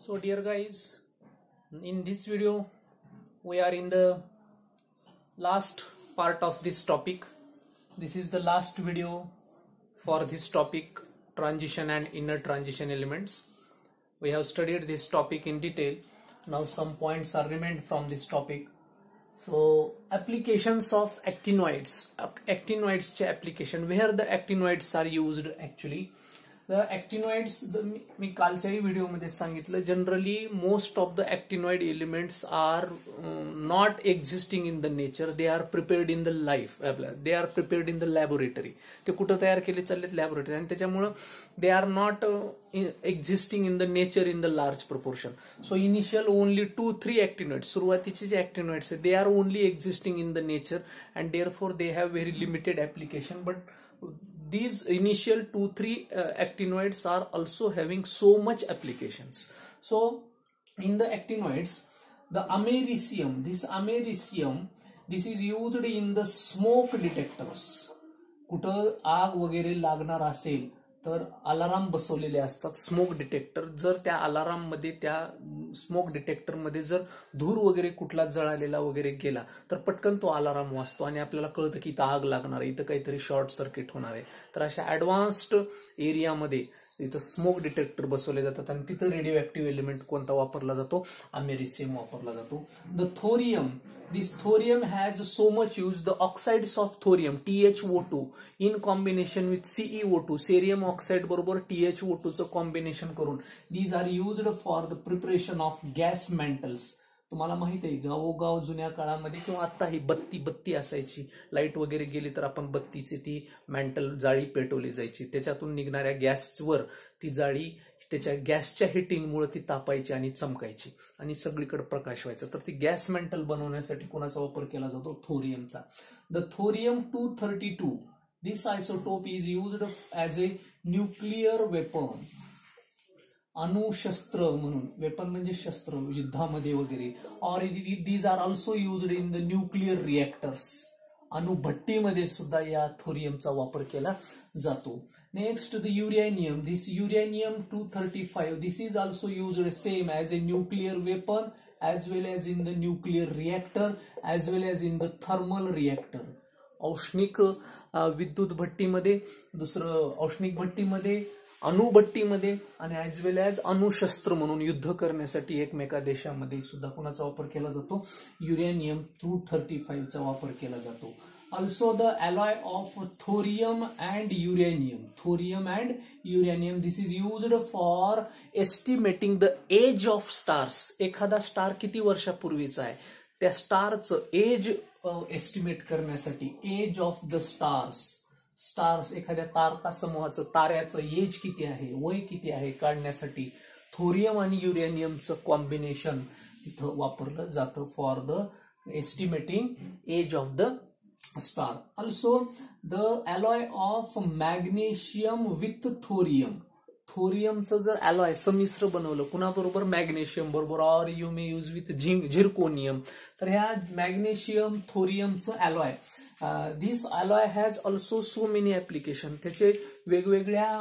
So dear guys, in this video we are in the last part of this topic. This is the last video for this topic, transition and inner transition elements. We have studied this topic in detail. Now some points are remained from this topic. So applications of actinoids. Actinoids application, where the actinoids are used actually. The actinoids, मी कालच्याही video मध्ये सांगितलं, generally most of the actinoid elements are not existing in the nature. They are prepared in the life. They are prepared in the laboratory. ते कुठं तयार केले चाललेत? Laboratory. आणि त्याच्यामुळे they are not existing in the nature in the large proportion. So initial only 2-3 actinoids. सुरुवातीचे जे actinoids they are only existing in the nature and therefore they have very limited application. But these initial 2-3 actinoids are also having so much applications. So in the actinoids, the americium, this is used in the smoke detectors. कुठं आग वगैरे लागणार असेल तर alarm बसवलेले असतात smoke detector. जर त्या अलार्म मध्ये, त्या स्मोक डिटेक्टर मध्ये जर धूर वगैरे कुठला जळालेला वगैरे गेला तर पटकन तो अलार्म वाजतो आणि आपल्याला कळतं की इथं आग लागणार आहे, इथं काहीतरी शॉर्ट सर्किट होणार आहे. तर अशा ऍडव्हान्स्ड एरियामध्ये तिथं स्मोक डिटेक्टर बसवले जातात आणि तिथं रेडिओ ऍक्टिव्ह एलिमेंट कोणता वापरला जातो? अमेरिसियम वापरला जातो. The thorium, this thorium has so much use. The oxides of thorium, THO2 in combination with CeO2, cerium oxide बरोबर THO2 चं कॉम्बिनेशन करून, these are used for the preparation of gas mantles. तुम्हाला माहित आहे गावोगाव जुन्या काळामध्ये किंवा आता ही बत्ती असायची, लाईट वगैरे गेली तर आपण बत्तीची ती मॅन्टल जाळी पेटवली जायची, त्याच्यातून निघणाऱ्या गॅसवर ती जाळी त्याच्या गॅसच्या हिटिंगमुळे ती तापायची आणि चमकायची आणि सगळीकडे प्रकाश व्हायचा. तर ती गॅस मेंटल बनवण्यासाठी कोणाचा वापर केला जातो? थोरियमचा. The thorium 232, this isotope is used as a nuclear weapon. अणुशस्त्र म्हणून, वेपन म्हणजे शस्त्र युद्धामध्ये वगैरे. Or these are also used in the nuclear reactors. अणुभट्टीमध्ये सुद्धा या थोरियमचा वापर केला जातो. Next the uranium, this uranium 235, this is also used same as a nuclear weapon as well as in the nuclear reactor as well as in the thermal reactor. औष्णिक विद्युत भट्टीमध्ये, दुसरं औष्णिक भट्टीमध्ये, अणुभट्टीमध्ये आणि ऍज वेल ऍज अणुशस्त्र म्हणून युद्ध करण्यासाठी एकमेका देशामध्ये सुद्धा कोणाचा वापर केला जातो? युरेनियम 235 चा वापर केला जातो. Also the alloy of thorium and uranium. Thorium and uranium, this is used for estimating the age of stars. एखादा स्टार किती वर्षापूर्वीचा आहे त्या स्टारचं एज एस्टिमेट करण्यासाठी, एज ऑफ द स्टार्स एखाद्या तारका समूहाचं, ताऱ्याचं एज किती आहे, वय किती आहे काढण्यासाठी थोरियम आणि युरेनियमचं कॉम्बिनेशन तिथं वापरलं जातं for the estimating age of the star. Also the alloy of magnesium with thorium. थोरियमचं जर alloy समिश्र बनवलं कुणाबरोबर? मॅग्नेशियम बरोबर. और you may use with zirconium. तर ह्या मॅग्नेशियम थोरियमचं alloy, this alloy has also so many application. त्याचे वेगवेगळ्या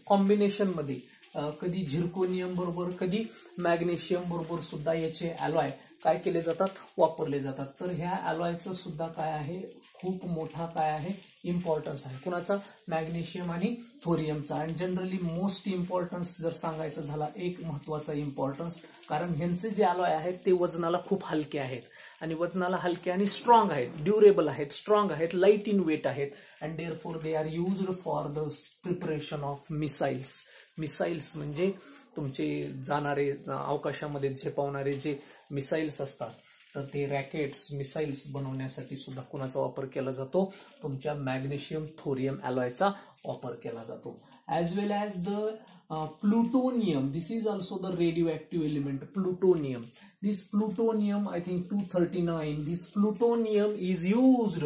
कॉम्बिनेशन मध्ये कधी झिरकोनियम बरोबर, कधी मॅग्नेशियम बरोबर सुद्धा याचे alloy काय केले जातात? वापरले जातात. तर ह्या अलॉयचं सुद्धा काय आहे? खूप मोठा काय आहे? इम्पॉर्टन्स आहे. कुणाचा? मॅग्नेशियम आणि थोरियमचा. आणि जनरली मोस्ट इम्पॉर्टन्स जर सांगायचं झाला, एक महत्वाचा इम्पॉर्टन्स, कारण ह्यांचे जे अलॉय आहेत ते वजनाला खूप हलके आहेत आणि वजनाला हलके आणि स्ट्रॉंग आहेत, ड्युरेबल आहेत, स्ट्रॉंग आहेत, लाईट इन वेट आहेत and therefore they are used for the preparation of missiles. Missiles म्हणजे तुमचे जाणारे अवकाशामध्ये झेपावणारे जे मिसाइल्स असतात, तर ते रॅकेट्स, मिसाइल्स बनवण्यासाठी सुद्धा कुणाचा वापर केला जातो? तुमच्या मॅग्नेशियम थोरियम अलॉयचा वापर केला जातो. As well as the plutonium, this is also the radio active element. Plutonium, this plutonium I think 239, this plutonium is used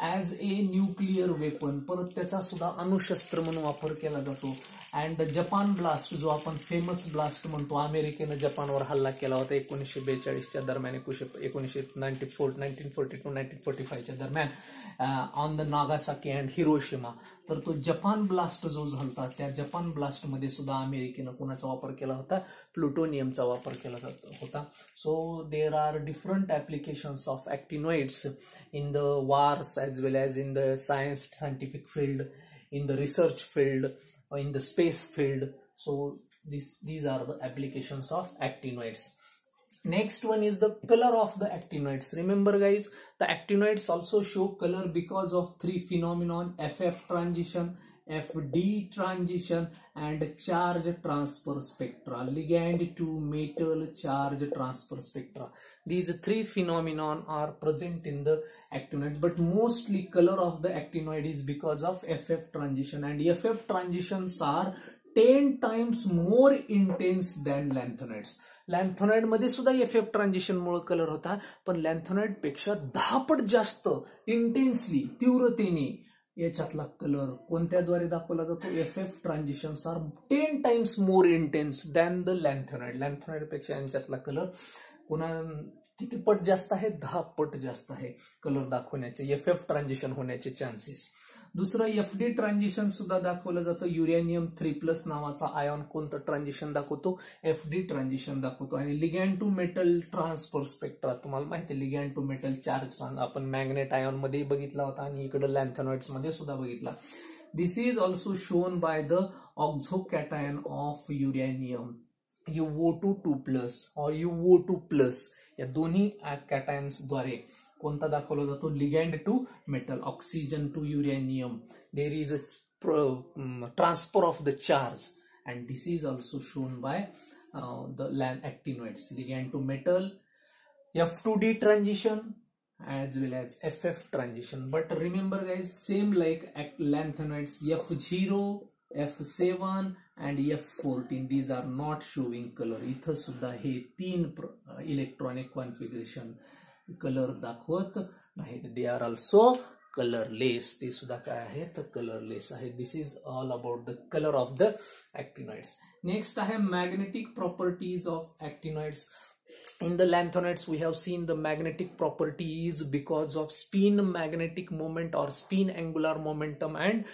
as a nuclear weapon. परत त्याचा सुद्धा अणुशस्त्र म्हणून वापर केला जातो. अँड जपान ब्लास्ट जो आपण फेमस ब्लास्ट म्हणतो, अमेरिकेनं जपानवर हल्ला केला होता 1942च्या दरम्यान, 1942-1945च्या दरम्यान on the Nagasaki and Hiroshima. तर तो जपान ब्लास्ट जो झाला त्या जपान ब्लास्टमध्ये सुद्धा अमेरिकेनं कोणाचा वापर केला होता, प्लुटोनियमचा वापर केला होता. So there are different applications of actinoids in the wars as well as in the scientific field, in the research field, or in the space field. So these are the applications of actinoids. Next one is the color of the actinoids. Remember guys, the actinoids also show color because of three phenomenon: FF transition, FD transition, and charge transfer spectra, ligand to metal charge transfer spectra. These three phenomenon are present in the actinoids, but mostly color of the actinoid is because of FF transition, and FF transitions are 10 times more intense than lanthanoids. लॅन्थोनाइड मध्ये सुद्धा FF transition मुळे colour होता, पण लॅन्थोनाइड पेक्षा 10 पट जास्त intensely, तीव्रतेने याच्यातला कलर कोणत्याद्वारे दाखवला जातो, FF transitions are 10 times more intense than the lanthanide. Lanthanide पेक्षा यांच्यातला कलर किती पट जास्त आहे, 10 पट जास्त आहे कलर दाखवण्याचे, FF ट्रान्झिशन होण्याचे चान्सेस. दुसरं FD ट्रान्झिशन सुद्धा दाखवलं जातं. युरेनियम 3+ नावाचा आयॉन कोणतं ट्रान्झिशन दाखवतो, FD ट्रान्झिशन दाखवतो. आणि ligand to metal transfer spectra तुम्हाला माहिती आहे, लिगॅन्ड टू मेटल चार्ज आपण मॅग्नेट आयॉन मध्ये बघितला होता आणि इकडे लॅन्थोनाइड्स मध्ये सुद्धा बघितला. This is also shown by the oxocation of uranium, UO2+ और UO2+, या दोन्ही कॅटायन्स द्वारे कोणता दाखवला जातो, ligand to metal, oxygen to uranium. There is a transfer of the charge, and this is also shown by the actinoids, ligand to metal, F2D transition as well as FF transition. But remember guys, same like lanthanoids, F0, F7 and F14, these are not showing color. इथं सुद्धा हे 3 electronic configuration colour दाखवत नाहीत. They are also colourless, ते सुद्धा काय आहेत, colourless आहे. This is all about the colour of the actinoids. Next आहे magnetic properties of actinoids. In the lanthanoids we have seen the magnetic property is because of spin magnetic moment or spin angular momentum and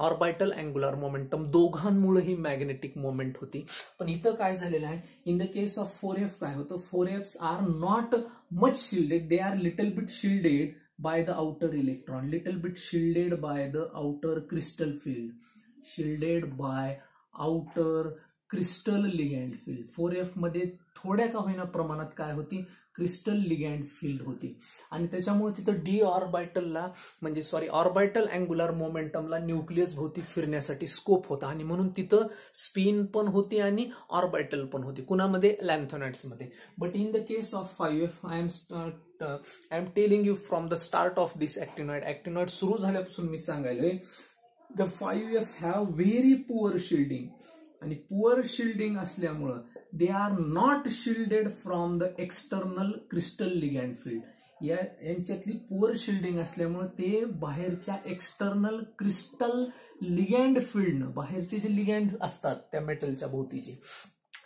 orbital angular momentum, दोघांमुळे ही magnetic moment होती. पण इथं काय झालेलं आहे, in the case of 4F काय होतं, 4Fs are not much shielded, they are little bit shielded by the outer electron, little bit shielded by the outer crystal field, shielded by outer crystal ligand field. 4F मध्ये थोड्या का होईना प्रमाणात काय होती, crystal ligand field होती. आणि त्याच्यामुळे तिथं डी ऑर्बिटलला ऑर्बिटल अँग्युलर मोमेंटमला न्यूक्लियस भोवती फिरण्यासाठी स्कोप होता, आणि म्हणून तिथं स्पिन पण होती आणि ऑर्बिटल पण होती. कुणामध्ये, लॅन्थोनाइड्स मध्ये. But in the case of 5F I am telling you from the start of this actinoid, actinoid सुरू झाल्यापासून मी सांगायलोय, the 5F have very poor shielding. आणि पुअर शिल्डिंग असल्यामुळं they are not shielded from the external crystal ligand field. यांच्यातली poor shielding असल्यामुळे ते बाहेरच्या एक्सटर्नल क्रिस्टल लिगॅन्ड फील्डनं, बाहेरचे जे लिगॅन्ड असतात त्या मेटलच्या भोवतीचे,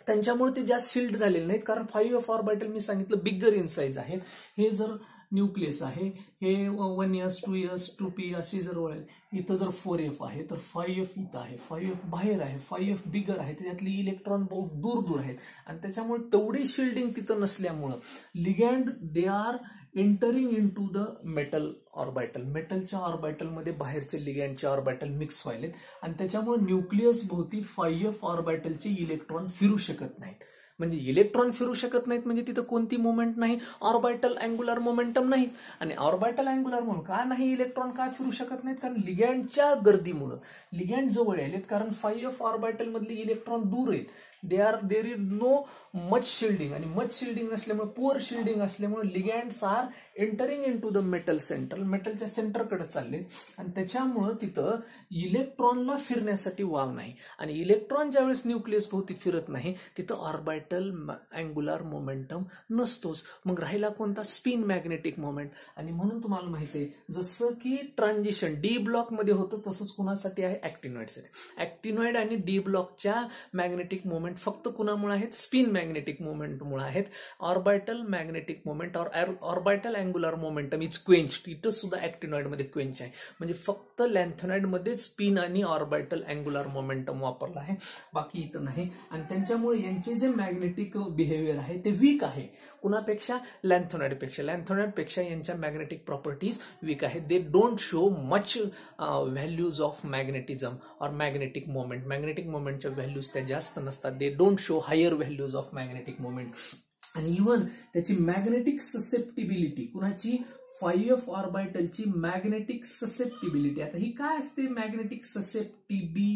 त्यांच्यामुळे ते जास्त शिल्ड झालेले नाहीत. कारण 5F ऑर्बिटल मी सांगितलं बिगर इन साईज आहेत. हे जर न्यूक्लियस आहे, हे 1S 2S 2P असे जर वळेल, इथं जर 4F आहे तर 5F इथं आहे, 5F बाहेर आहे, 5F बिगर आहे, त्याच्यातली इलेक्ट्रॉन बहुत दूर दूर आहेत. आणि त्याच्यामुळे तेवढी शिल्डिंग तिथं नसल्यामुळं ligand they are entering into the metal orbital, मेटलच्या ऑर्बिटलमध्ये बाहेरचे लिगॅन्डचे ऑर्बिटल मिक्स व्हायलेत, आणि त्याच्यामुळे न्यूक्लियस भोवती 5F ऑर्बिटलचे इलेक्ट्रॉन फिरू शकत नाहीत. म्हणजे इलेक्ट्रॉन फिरू शकत नाहीत म्हणजे तिथं कोणती मोमेंट नाही, ऑर्बिटल अँग्युलर मोमेंटम नाही. आणि ऑर्बिटल अँग्युलर मोमेंटम का नाही, इलेक्ट्रॉन काय फिरू शकत नाहीत, कारण लिगॅन्डच्या गर्दीमुळे. लिगॅन्ड जवळ आलेत, कारण 5F ऑर्बिटल मधले इलेक्ट्रॉन दूर आहेत. There is no much shielding, आणि मच शिल्डिंग नसल्यामुळे, पुअर शिल्डिंग असल्यामुळे ligands are entering into the metal centre, मेटलच्या सेंटरकडे चालले, आणि त्याच्यामुळं तिथं इलेक्ट्रॉनला फिरण्यासाठी वाव नाही. आणि इलेक्ट्रॉन ज्यावेळेस न्यूक्लियस भोवती फिरत नाही, तिथं ऑर्बिटल ऑर्बिटल अँग्युलर मोमेंटम नसतोच. मग राहिला कोणता? Spin magnetic moment. आणि म्हणून तुम्हाला माहिती आहे जसं की ट्रान्झिशन डी ब्लॉक मध्ये होतं तसंच कुणासाठी आहे? ऍक्टिनॉइडसाठी. ऍक्टिनॉइड आणि डी ब्लॉकच्या मॅग्नेटिक मोमेंट फक्त कुणामुळे आहेत? स्पिन मॅग्नेटिक मोमेंटमुळे आहेत. Orbital magnetic moment orbital angular momentum is quenched. इथं सुद्धा ऍक्टिनॉइड मध्ये क्वेंच आहे. म्हणजे फक्त लॅन्थेनॉइड मध्ये स्पिन आणि ऑर्बिटल अँग्युलर मोमेंटम वापरला आहे, बाकी इथं नाही. आणि त्यांच्यामुळे यांचे जे मॅग्नेटिक बिहेवियर आहे ते वीक आहे. कुणापेक्षा? लॅन्थेनॉइडपेक्षा. लॅन्थेनॉइडपेक्षा यांच्या मॅग्नेटिक प्रॉपर्टीज वीक आहेत. They don't show much values of magnetism और मॅग्नेटिक मोमेंट. मॅग्नेटिक मोमेंटच्या व्हॅल्यूज त्या जास्त नसतात. They don't show higher values of magnetic moment. आणि इव्हन त्याची मॅग्नेटिक ससेप्टिबिलिटी, कुणाची? 5f ऑर्बिटलची magnetic susceptibility. आता ही काय असते मॅग्नेटिक ससेप्टिबिलिटी?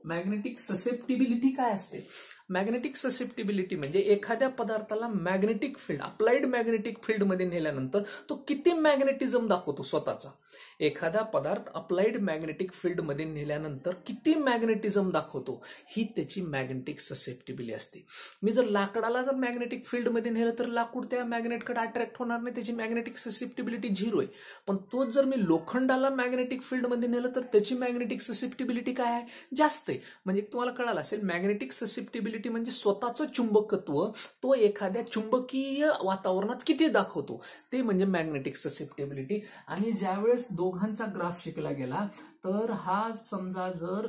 मॅग्नेटिक ससेप्टिबिलिटी काय असते? मॅग्नेटिक ससेप्टिबिलिटी म्हणजे एखाद्या पदार्थाला magnetic field, applied magnetic field मध्ये नेल्यानंतर तो किती मॅग्नेटिझम दाखवतो स्वतःचा. एखादा पदार्थ अप्लाइड मॅग्नेटिक फील्ड मध्ये नेल्यानंतर किती मॅग्नेटिझम दाखवतो ही त्याची मॅग्नेटिक ससेप्टिबिलिटी असते. मी जर लाकडाला जर मॅग्नेटिक फील्ड मध्ये नेलं तर लाकूड त्या मॅग्नेटकडे अट्रॅक्ट होणार नाही, त्याची मॅग्नेटिक ससेप्टिबिलिटी 0 आहे. पण तोच जर मी लोखंडाला मॅग्नेटिक फील्ड मध्ये नेलं तर त्याची मॅग्नेटिक ससेप्टिबिलिटी काय आहे? जास्त आहे. म्हणजे तुम्हाला कळालं असेल मॅग्नेटिक ससेप्टिबिलिटी म्हणजे स्वतःचं चुंबकत्व तो एखाद्या चुंबकीय वातावरणात किती दाखवतो ते म्हणजे मॅग्नेटिक ससेप्टिबिलिटी. आणि ज्यावेळेस दोघांचा ग्राफ शिकला गेला तर हा समजा जर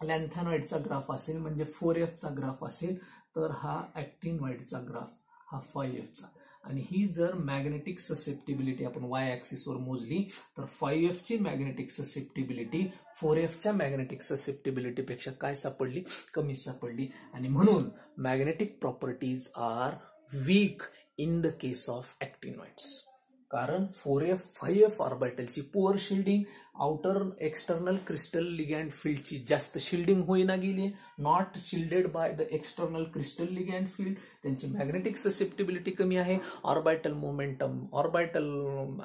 लॅन्थेनॉइडचा ग्राफ असेल म्हणजे 4f चा ग्राफ असेल तर हा ऍक्टिनॉइडचा ग्राफ हा 5f चा. आणि ही जर मॅग्नेटिक ससेप्टिबिलिटी आपण वाय ऍक्सिसवर मोजली तर 5f ची मॅग्नेटिक ससेप्टिबिलिटी 4f च्या मॅग्नेटिक ससेप्टिबिलिटी पेक्षा काय सापडली? कमी सापडली. आणि म्हणून magnetic properties are weak in the case of actinoids. कारण 4f 5f ऑर्बिटलची poor shielding, outer external crystal ligand फील्डची जास्त शिल्डिंग होईना गेली, not shielded by the external crystal ligand field. त्यांची मॅग्नेटिक ससेप्टिबिलिटी कमी आहे. ऑर्बिटल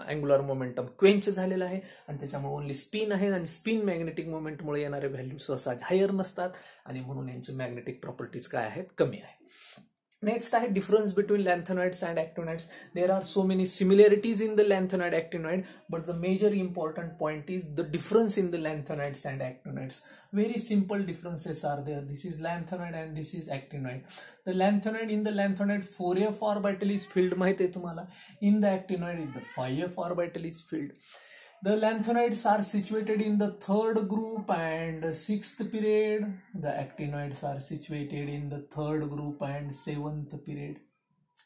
अँग्युलर मोमेंटम क्वेंच झालेला आहे आणि त्याच्यामुळे ओनली स्पिन आहे. आणि स्पिन मॅग्नेटिक मोमेंटमुळे येणारे व्हॅल्यू सहसा हायर नसतात आणि म्हणून यांची मॅग्नेटिक प्रॉपर्टीज काय आहेत? कमी आहे. Next आहे difference between lanthanoids and actinoids. There are so many similarities in the lanthanoid actinoid, but the major important point is the difference in the lanthanoids and actinoids. Very simple differences are there. This is lanthanoid and this is actinoid. The lanthanoid, in the lanthanoid 4f orbital is filled, माहित आहे तुम्हाला. In the actinoid the 5f orbital is filled. The lanthanoids are situated in the 3rd group and 6th period. The actinoids are situated in the 3rd group and 7th period.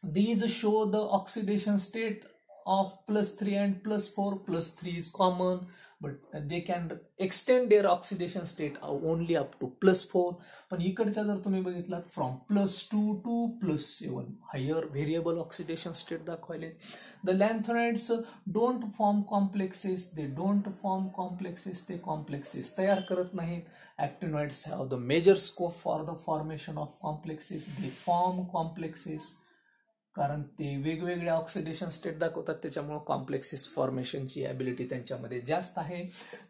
These show the oxidation state of +3 and +4. +3 is common, but they can extend their oxidation state only up to +4. पण इकडच्या जर तुम्ही बघितलात from +2 to +7 higher variable oxidation state दाखवले. The lanthanoids don't form complexes. They don't form complexes. ते complexes तयार करत नाहीत. Actinoids have the major scope for the formation of complexes. They form complexes. कारण ते वेगवेगळे ऑक्सिडेशन स्टेट दाखवतात त्याच्यामुळे कॉम्प्लेक्सेस फॉर्मेशनची ॲबिलिटी त्यांच्यामध्ये जास्त आहे.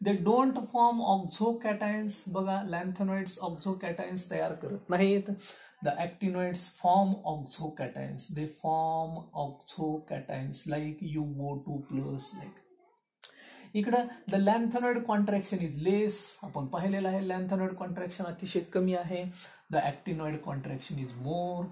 They don't form oxocations. बघा लॅन्थेनॉइड्स ऑक्झोकॅटायन्स तयार करत नाहीत. The actinoids form oxocations. They form oxocations like UO2+. इकडं द लॅन्थेनॉइड कॉन्ट्रॅक्शन इज लेस. आपण पाहिलेलं आहे लॅन्थेनॉइड कॉन्ट्रॅक्शन अतिशय कमी आहे. द ऍक्टिनॉइड कॉन्ट्रॅक्शन इज मोर.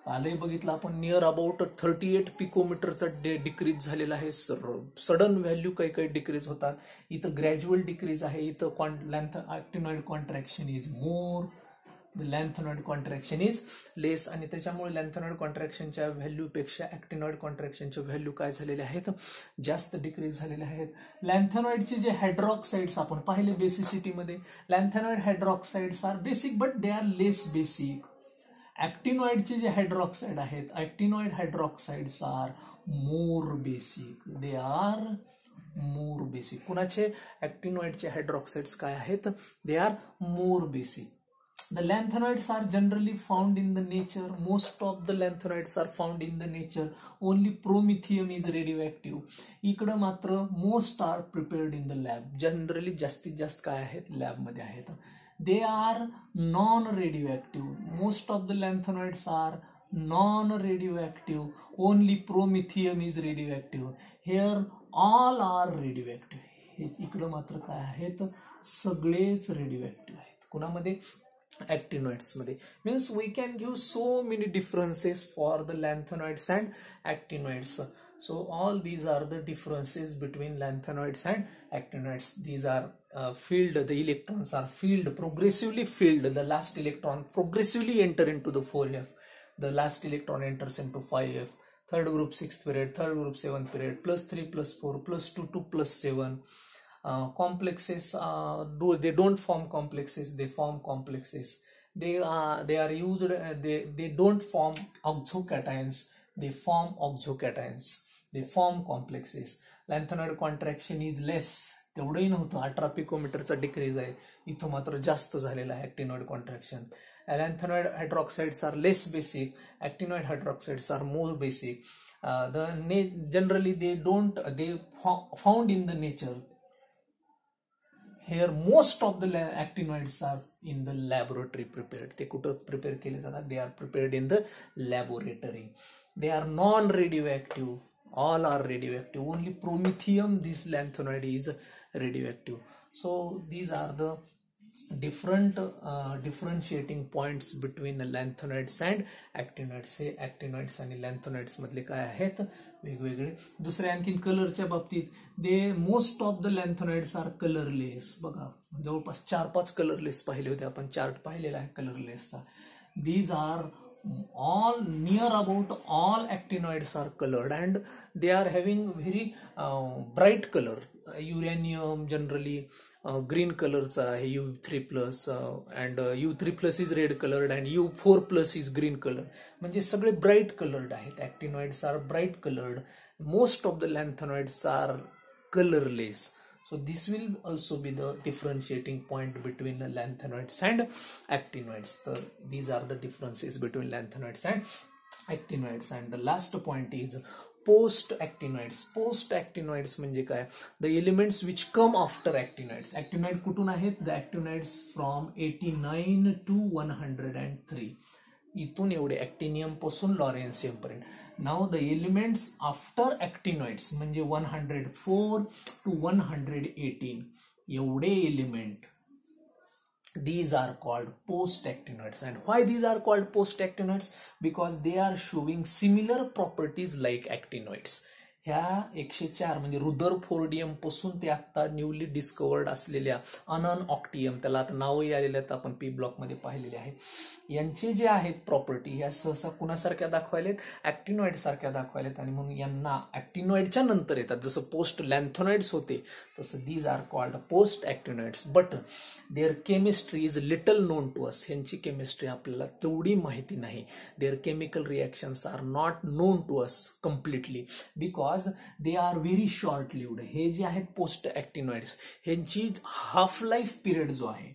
कालही बघितलं आपण नियर अबाउट 38 पिकोमीटरचा डिक्रीज झालेला आहे. सडन व्हॅल्यू काही काही डिक्रीज होतात. इथं ग्रॅज्युअल डिक्रीज आहे. इथं actinoid contraction is more. The lanthanoid contraction is less. आणि त्याच्यामुळे लॅन्थेनॉइड कॉन्ट्रॅक्शनच्या व्हॅल्यूपेक्षा ऍक्टिनॉइड कॉन्ट्रॅक्शनच्या व्हॅल्यू काय झालेले आहेत? जास्त डिक्रीज झालेले आहेत. लॅन्थेनॉइडचे जे हायड्रॉक्साइड्स आपण पाहिले बेसिसिटीमध्ये, lanthanoid hydroxides are basic but they are less basic. ऍक्टिनॉइडचे जे हायड्रॉक्साइड आहेत, actinoid hydroxides are more basic. They are more basic. कुणाचे? ऍक्टिनॉइडचे हायड्रॉक्साइड्स काय आहेत? They are more basic. The lanthanoids are generally found in the nature. Most of the lanthanoids are found in the nature. Only promethium is radioactive. इकडं मात्र most are prepared in the lab. Generally जास्तीत जास्त काय आहेत? Lab मध्ये आहेत. they are non-radioactive. Most of the lanthanoids are non-radioactive. Only promethium is radioactive. Here all are radioactive. इकडं मात्र काय आहेत, सगळेच रेडिओ आहेत. कुणामध्ये? actinoids मध्ये. Means we can give so many differences for the lanthanoids and actinoids. So all these are the differences between lanthanoids and actinoids. These are filled, the electrons are filled, progressively filled. The last electron progressively enter into the 4f. The last electron enters into 5f. Third group 6th period, third group 7th period, +3 +4 +2 2 +7. Complexes they don't form complexes, they form complexes. They are used, they don't form oxocations, they form oxocations, they form complexes. Lanthanoid contraction is less. तेवढंही नव्हतं, 18 पिकोमीटरचा decrease आहे. इथं मात्र जास्त झालेला आहे actinoid contraction. Lanthanoid hydroxides are less basic, actinoid hydroxides are more basic. Generally they found in the nature. Here most of the actinoids are in the laboratory prepared. ते कुठं प्रिपेअर केले जातात? They are prepared in the laboratory. They are non-radioactive. All are radioactive. Only promethium, this lanthanoid, is radioactive. So these are the different differentiating points between the lanthanoids and actinoids. हे actinoids आणि lanthanoids मधले काय आहेत? वेगवेगळे. दुसरे आणखीन कलरच्या बाबतीत, they most of the lanthanoids are colourless. बघा, जवळपास 4-5 कलरलेस पाहिले होते आपण, चार्ट पाहिलेला आहे कलरलेसचा. These are all near about all actinoids are colored and they are having very bright color. Uranium generally green colorचा आहे, U3+ and U3+ is red colored and U4+ is green color. म्हणजे सगळे bright coloured आहेत. actinoids are bright colored. Most of the lanthanoids are colorless. So this will also be the differentiating point between the lanthanoids and actinoids. So these are the differences between lanthanoids and actinoids. And the last point is post-actinoids. Post-actinoids म्हणजे काय? The elements which come after actinoids. Actinoid कुठून आहेत? The actinoids from 89 to 103. इथून एवढे actinium पासून lawrencium पर्यंत. Now the elements after actinoids म्हणजे 104 to 118 एवढे element, these are called post-actinoids. And why these are called post-actinoids? Because they are showing similar properties like actinoids. ह्या 104 म्हणजे रुदरफोर्डियम पासून ते आता न्यूली डिस्कवर्ड असलेल्या अनऑक्टियम, त्याला आता नावही आलेले आहेत, आपण पी ब्लॉक मध्ये पाहिलेले आहे. यांचे जे आहेत प्रॉपर्टी, ह्या सहसा कुणासारख्या दाखवायलेत? ऍक्टिनॉइड सारख्या दाखवायलेत. आणि म्हणून यांना ऍक्टिनॉइडच्या नंतर येतात. जसं पोस्ट लॅन्थोनॉइड्स होते तसं these are called post actinoids. But their chemistry is little known to us. यांची केमिस्ट्री आपल्याला तेवढी माहिती नाही. Their chemical reactions are not known to us completely because they are very short lived. हे जे आहेत पोस्ट ऍक्टिनॉइड्स, ह्यांची हाफ लाईफ पिरियड जो आहे,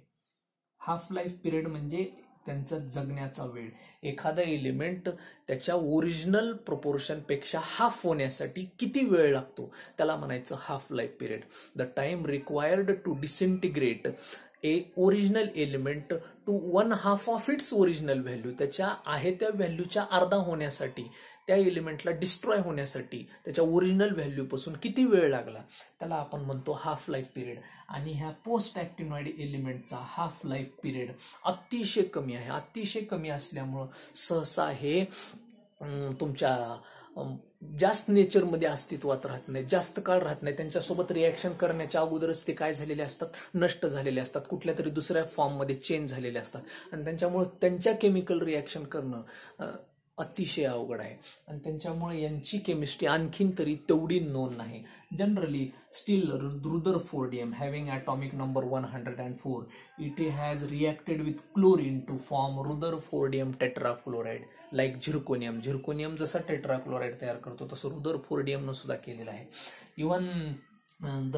हाफ लाईफ पिरियड म्हणजे त्यांचा जगण्याचा वेळ. एखादा एलिमेंट त्याच्या ओरिजिनल प्रोपोर्शन पेक्षा हाफ होण्यासाठी किती वेळ लागतो त्याला म्हणायचं half life period. The time required to disintegrate a original element to 1/2 of its original value, त्याच्या आहे त्या व्हॅल्यूच्या अर्धा होण्यासाठी, त्या एलिमेंटला डिस्ट्रॉय होण्यासाठी त्याच्या ओरिजिनल व्हॅल्यू पासून किती वेळ लागला त्याला आपण म्हणतो हाफ लाईफ पिरियड. आणि ह्या पोस्ट ऍक्टिनॉइड एलिमेंटचा हाफ लाईफ पिरियड अतिशय कमी आहे. अतिशय कमी असल्यामुळं सहसा हे तुमच्या जास्त नेचरमध्ये अस्तित्वात राहत नाही, जास्त काळ राहत नाही. त्यांच्यासोबत रिॲक्शन करण्याच्या अगोदरच ते काय झालेले असतात, नष्ट झालेले असतात, कुठल्या तरी दुसऱ्या फॉर्ममध्ये चेंज झालेले असतात. आणि त्यांच्यामुळे त्यांच्या केमिकल रिॲक्शन करणं अतिशय अवघड आहे. आणि त्यांच्यामुळे यांची केमिस्ट्री आणखीन तरी तेवढी नोन नाही. Generally still rutherfordium having atomic number 104, it has reacted with chlorine to form rutherfordium tetrachloride like zirconium. Zirconium जसा टेट्राक्लोराइड तयार करतो तसं रुदरफोर्डियम न सुद्धा केलेलं आहे. Even the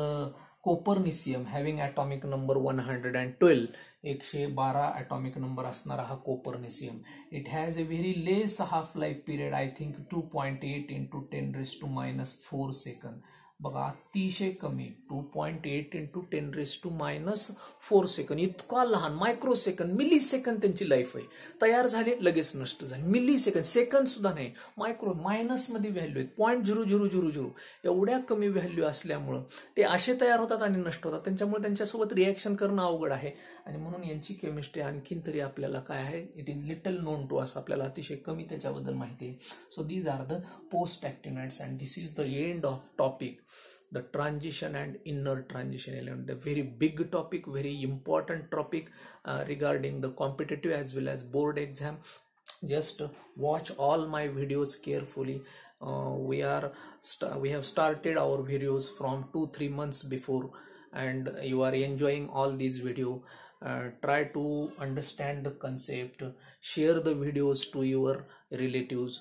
copernicium having atomic number 112, 112 atomic number असणारा हा copernicium, it has a very less half life period, I think 2.8 × 10⁻⁴ second. बघा अतिशय कमी 2.8 इंटू 10⁻⁻⁴ सेकंद, इतका लहान मायक्रो सेकंद, मिली सेकंद त्यांची लाईफ आहे. तयार झाले लगेच नष्ट झाले, मिली सेकंद, सेकंद सुद्धा नाही, मायक्रो मायनस मध्ये व्हॅल्यू आहेत, 0.0000 एवढ्या कमी व्हॅल्यू असल्यामुळं ते असे तयार होतात आणि नष्ट होतात. त्यांच्यामुळे त्यांच्यासोबत रिॲक्शन करणं अवघड आहे आणि म्हणून यांची केमिस्ट्री आणखीन तरी आपल्याला काय आहे, it is little known to us, आपल्याला अतिशय कमी त्याच्याबद्दल माहिती आहे. So these are the post actinoids and this is the end of topic, the transition and inner transition element, the very big topic, very important topic regarding the competitive as well as board exam. Just watch all my videos carefully. We have started our videos from 2-3 months before, and you are enjoying all these video. Try to understand the concept, share the videos to your relatives,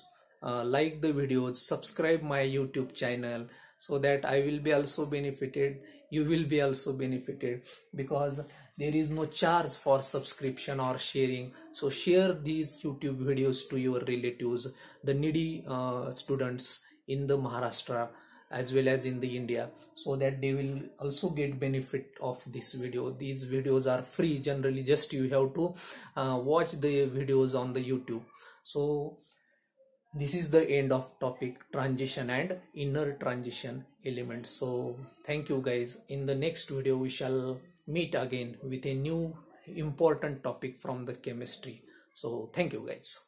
like the videos, subscribe my YouTube channel, so that I will be also benefited, you will be also benefited, because there is no charge for subscription or sharing. So share these YouTube videos to your relatives, the needy students in the Maharashtra as well as in the India, so that they will also get benefit of this video. These videos are free generally, just you have to watch the videos on the YouTube. So this is the end of topic transition and inner transition elements. So thank you guys. In the next video we shall meet again with a new important topic from the chemistry. So thank you guys.